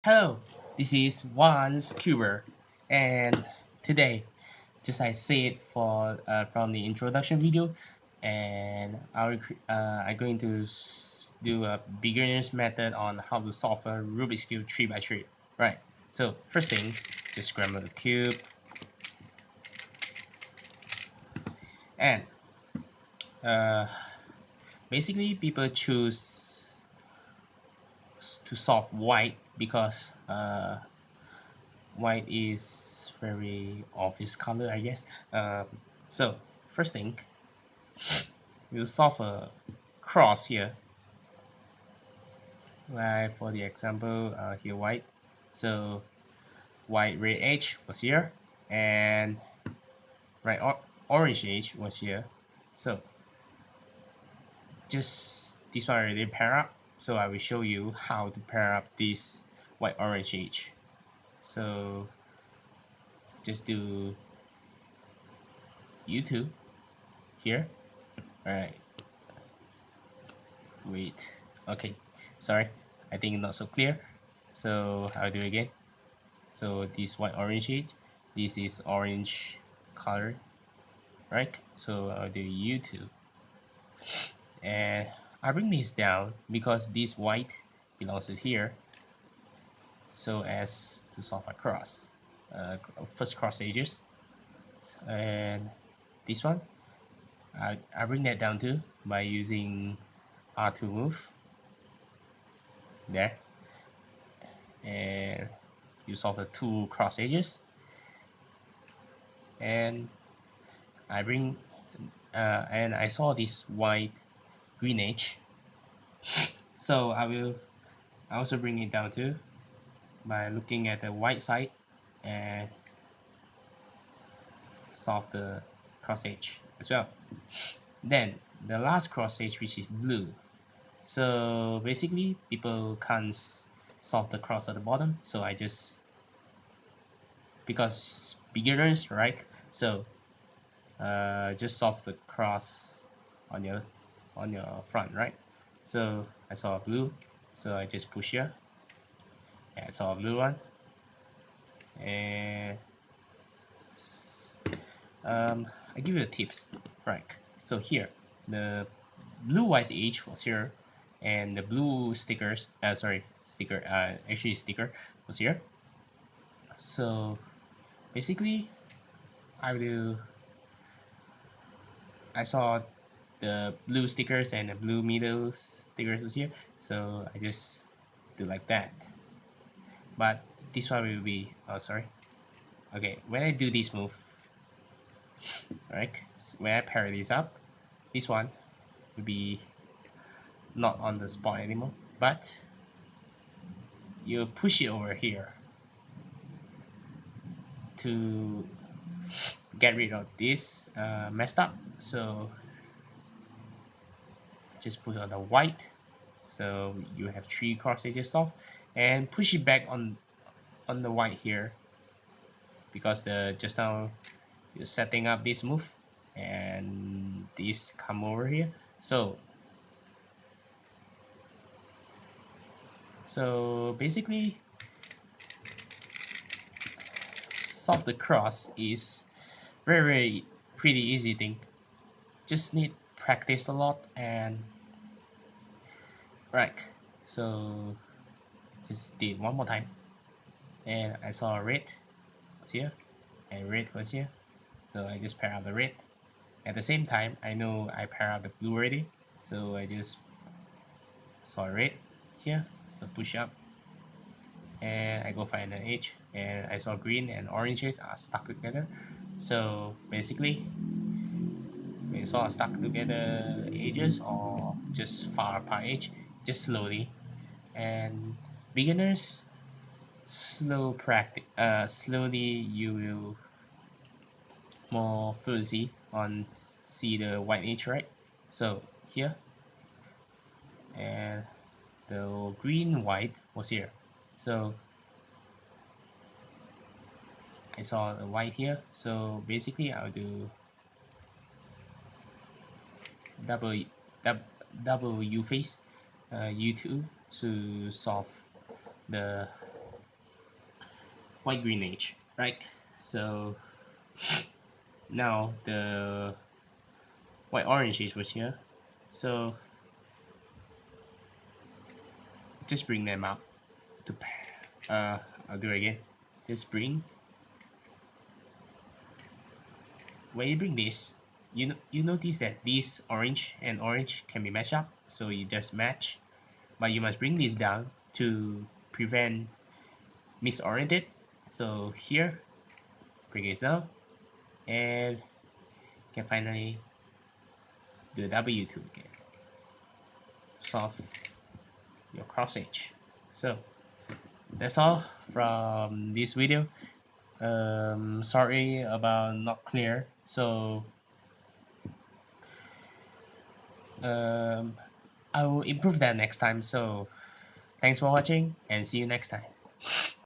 Hello, this is Once Cuber, and today, just I say it for from the introduction video, and I'm going to do a beginner's method on how to solve a Rubik's cube 3 by 3. Right. So first thing, just grab the cube, and uh, basically people choose to solve white because white is very obvious color, I guess. So first thing, we'll solve a cross here. Like for the example, here white. So white red edge was here, and right orange edge was here. So just this one already pair up. So I will show you how to pair up this white orange edge. So just do YouTube here. All right. Wait. Okay. Sorry. I think not so clear. So I'll do it again. So this white orange shade, this is orange color, right? So I'll do YouTube, and I bring this down because this white belongs to here, so as to solve a cross, first cross edges, and this one I bring that down too by using R2 move there, and you solve the two cross edges, and I bring and I saw this white green edge, so I will also bring it down too by looking at the white side and solve the cross edge as well. Then the last cross edge, which is blue. So basically people can't solve the cross at the bottom, so I just, because beginners, right? So just solve the cross on your front, right? So I saw blue, so I just push here. Yeah, I saw a blue one, and I give you the tips, right? So here, the blue white edge was here, and the blue stickers, actually sticker was here. So basically, I saw the blue stickers and the blue middle stickers was here, so I just do like that. But this one will be, oh sorry. Okay, when I do this move, right, so when I pair these up, this one will be not on the spot anymore, but you push it over here to get rid of this messed up. So just put on the white, so you have 3 cross edges off, and push it back on the white here, because the just now you're setting up this move and this come over here. So basically solve the cross is very pretty easy thing, just need practice a lot. And right, so just did one more time, and I saw red was here and red was here, so I just pair out the red. At the same time, I know I pair out the blue already, so I just saw red here, so push up, and I go find an edge, and I saw green and orange edges are stuck together. So basically, we saw stuck together edges or just far apart edge, just slowly. And beginners, slow practice. Slowly you will more fuzzy on see the white edge, right? So here, and the green white was here, so I saw the white here. So basically I'll do double double, double U face, U2 to solve the white green edge, right? So now the white orange edge was here. So just bring them up to pair. I'll do it again. Just bring. When you bring this, you notice that this orange and orange can be matched up. So you just match, but you must bring this down to prevent misoriented. So here, bring it down, and can finally do a W2 again to solve your cross edge. So that's all from this video. Sorry about not clear. So I will improve that next time. So thanks for watching and see you next time.